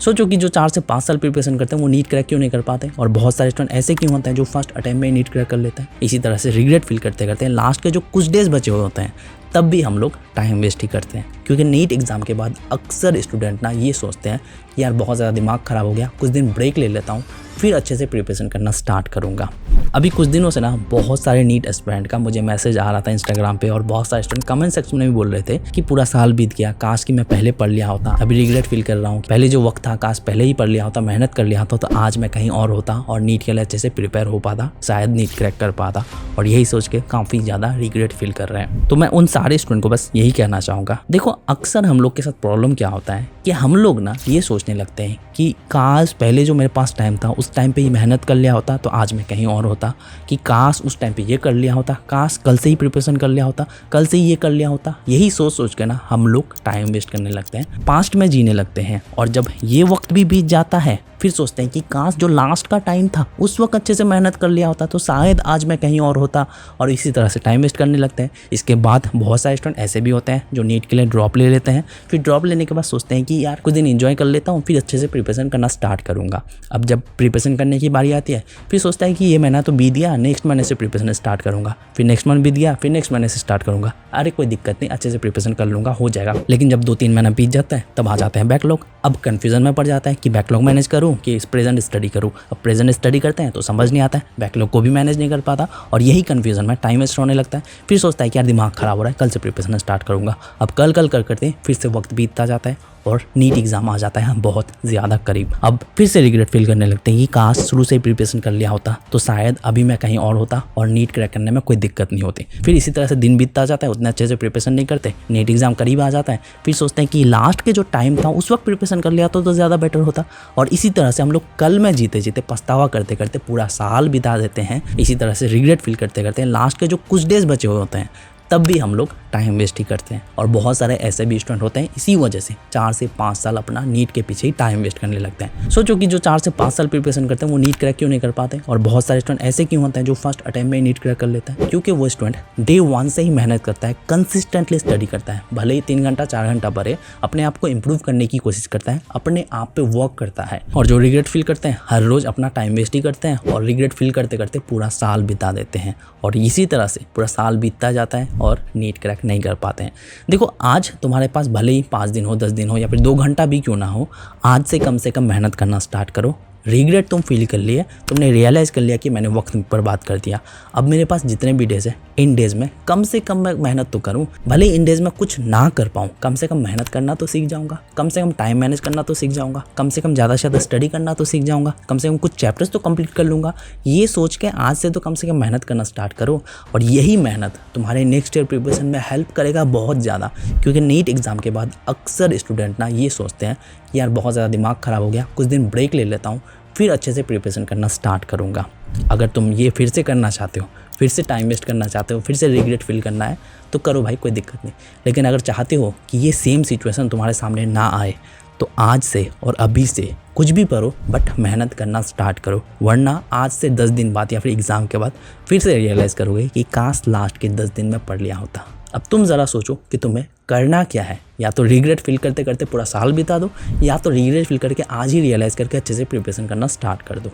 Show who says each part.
Speaker 1: सोचो कि जो 4 से 5 साल प्रिपरेशन करते हैं वो नीट क्रैक क्यों नहीं कर पाते, और बहुत सारे स्टूडेंट ऐसे क्यों होते हैं जो फर्स्ट अटेम्प्ट में नीट क्रैक कर लेते हैं। इसी तरह से रिग्रेट फील करते करते लास्ट के जो कुछ डेज बचे हुए होते हैं तब भी हम लोग टाइम वेस्ट ही करते हैं, क्योंकि नीट एग्जाम के बाद अक्सर स्टूडेंट ना ये सोचते हैं कि यार बहुत ज़्यादा दिमाग ख़राब हो गया, कुछ दिन ब्रेक ले लेता हूँ, फिर अच्छे से प्रिपरेशन करना स्टार्ट करूँगा। अभी कुछ दिनों से ना बहुत सारे नीट एस्पिरेंट का मुझे मैसेज आ रहा था इंस्टाग्राम पे, और बहुत सारे स्टूडेंट कमेंट सेक्शन में भी बोल रहे थे कि पूरा साल बीत गया, काश कि मैं पहले पढ़ लिया होता, अभी रिग्रेट फील कर रहा हूँ, पहले जो वक्त था काश पहले ही पढ़ लिया होता, मेहनत कर लिया होता तो आज मैं कहीं और होता और नीट के लिए अच्छे से प्रिपेयर हो पाता, शायद नीट क्रैक कर पाता। और यही सोच के काफ़ी ज़्यादा रिग्रेट फील कर रहे हैं। तो मैं उन सारे स्टूडेंट को बस यही कहना चाहूँगा, देखो अक्सर हम लोग के साथ प्रॉब्लम क्या होता है कि हम लोग ना ये सोचने लगते हैं कि काश पहले जो मेरे पास टाइम था उस टाइम पे ही मेहनत कर लिया होता तो आज मैं कहीं और होता, कि काश उस टाइम पे ये कर लिया होता, काश कल से ही प्रिपरेशन कर लिया होता, कल से ही ये कर लिया होता। यही सोच सोच के ना हम लोग टाइम वेस्ट करने लगते हैं, पास्ट में जीने लगते हैं, और जब ये वक्त भी बीत जाता है फिर सोचते हैं कि काश जो लास्ट का टाइम था उस वक्त अच्छे से मेहनत कर लिया होता तो शायद आज मैं कहीं और होता, और इसी तरह से टाइम वेस्ट करने लगते हैं। इसके बाद बहुत सारे स्टूडेंट ऐसे भी होते हैं जो नीट के लिए ड्रॉप ले लेते हैं, फिर ड्रॉप लेने के बाद सोचते हैं कि यार कुछ दिन एंजॉय कर लेता हूँ, फिर अच्छे से प्रिपरेशन करना स्टार्ट करूँगा। अब जब प्रिपरेशन करने की बारी आती है फिर सोचता है कि ये महीना तो बीत गया, नेक्स्ट महीने से प्रिपरेशन स्टार्ट करूँगा, फिर नेक्स्ट मंथ बीत गया, फिर नेक्स्ट महीने से स्टार्ट करूँगा, अरे कोई दिक्कत नहीं, अच्छे से प्रिपरेशन कर लूँगा, हो जाएगा। लेकिन जब 2-3 महीना बीत जाता है तब आ जाते हैं बैकलॉग। अब कन्फ्यूजन में पड़ जाता है कि बैकलॉग मैनेज करूँ कि प्रेजेंट स्टडी करूँ। अब प्रेजेंट स्टडी करते हैं तो समझ नहीं आता है, बैकलॉग को भी मैनेज नहीं कर पाता, और यही कन्फ्यूजन में टाइम वेस्ट होने लगता है। फिर सोचता है कि यार दिमाग खराब हो रहा है, कल से प्रिपरेशन स्टार्ट करूँगा। अब कल करते फिर से वक्त बीतता जाता है और नीट एग्जाम आ जाता है बहुत ज़्यादा करीब। अब फिर से रिग्रेट फील करने लगते हैं कि काश शुरू से ही प्रिपरेशन कर लिया होता तो शायद अभी मैं कहीं और होता और नीट क्रैक करने में कोई दिक्कत नहीं होती। फिर इसी तरह से दिन बीतता जाता है, उतने अच्छे से प्रिपरेशन नहीं करते, नीट एग्जाम करीब आ जाता है, फिर सोचते हैं कि लास्ट के जो टाइम था उस वक्त प्रिपरेशन कर लिया तो ज़्यादा बेटर होता। और इसी तरह से हम लोग कल में जीते जीते पछतावा करते करते पूरा साल बिता देते हैं। इसी तरह से रिग्रेट फील करते करते लास्ट के जो कुछ डेज बचे हुए होते हैं तब भी हम लोग टाइम वेस्ट ही करते हैं। और बहुत सारे ऐसे भी स्टूडेंट होते हैं इसी वजह से 4 से 5 साल अपना नीट के पीछे ही टाइम वेस्ट करने लगते हैं। सोचो कि जो 4 से 5 साल प्रिपरेशन करते हैं वो नीट क्रैक क्यों नहीं कर पाते, और बहुत सारे स्टूडेंट ऐसे क्यों होते हैं जो फर्स्ट अटेम्प्ट में नीट क्रैक कर लेते हैं, क्योंकि वो स्टूडेंट डे 1 से ही मेहनत करता है, कंसिस्टेंटली स्टडी करता है, भले ही 3 घंटा 4 घंटा पढ़े, अपने आप को इम्प्रूव करने की कोशिश करता है, अपने आप पे वर्क करता है। और जो रिग्रेट फील करते हैं हर रोज अपना टाइम वेस्ट ही करते हैं, और रिग्रेट फील करते करते पूरा साल बिता देते हैं, और इसी तरह से पूरा साल बीतता जाता है और नीट क्रैक नहीं कर पाते हैं। देखो आज तुम्हारे पास भले ही 5 दिन हो, 10 दिन हो, या फिर 2 घंटा भी क्यों ना हो, आज से कम मेहनत करना स्टार्ट करो। रिग्रेट तुम फील कर लिए, तुमने रियलाइज़ कर लिया कि मैंने वक्त बर्बाद कर दिया, अब मेरे पास जितने भी डेज है इन डेज में कम से कम मैं मेहनत तो करूं, भले इन डेज में कुछ ना कर पाऊं, कम से कम मेहनत करना तो सीख जाऊंगा, कम से कम टाइम मैनेज करना तो सीख जाऊंगा, कम से कम ज़्यादा से ज़्यादा स्टडी करना तो सीख जाऊंगा, कम से कम कुछ चैप्टर्स तो कंप्लीट कर लूँगा। ये सोच के आज से तो कम से कम मेहनत करना स्टार्ट करो, और यही मेहनत तुम्हारे नेक्स्ट ईयर प्रिपरेशन में हेल्प करेगा बहुत ज़्यादा। क्योंकि नीट एग्ज़ाम के बाद अक्सर स्टूडेंट ना ये सोचते हैं कि यार बहुत ज़्यादा दिमाग ख़राब हो गया, कुछ दिन ब्रेक ले लेता हूँ, फिर अच्छे से प्रिपरेशन करना स्टार्ट करूँगा। अगर तुम ये फिर से करना चाहते हो, फिर से टाइम वेस्ट करना चाहते हो, फिर से रिग्रेट फील करना है तो करो भाई, कोई दिक्कत नहीं। लेकिन अगर चाहते हो कि ये सेम सिचुएशन तुम्हारे सामने ना आए तो आज से और अभी से कुछ भी करो बट मेहनत करना स्टार्ट करो, वरना आज से 10 दिन बाद या फिर एग्ज़ाम के बाद फिर से रियलाइज़ करोगे कि काश लास्ट के 10 दिन में पढ़ लिया होता। अब तुम ज़रा सोचो कि तुम्हें करना क्या है, या तो रिग्रेट फील करते करते पूरा साल बिता दो, या तो रिग्रेट फील करके आज ही रियलाइज़ करके अच्छे से प्रिपरेशन करना स्टार्ट कर दो।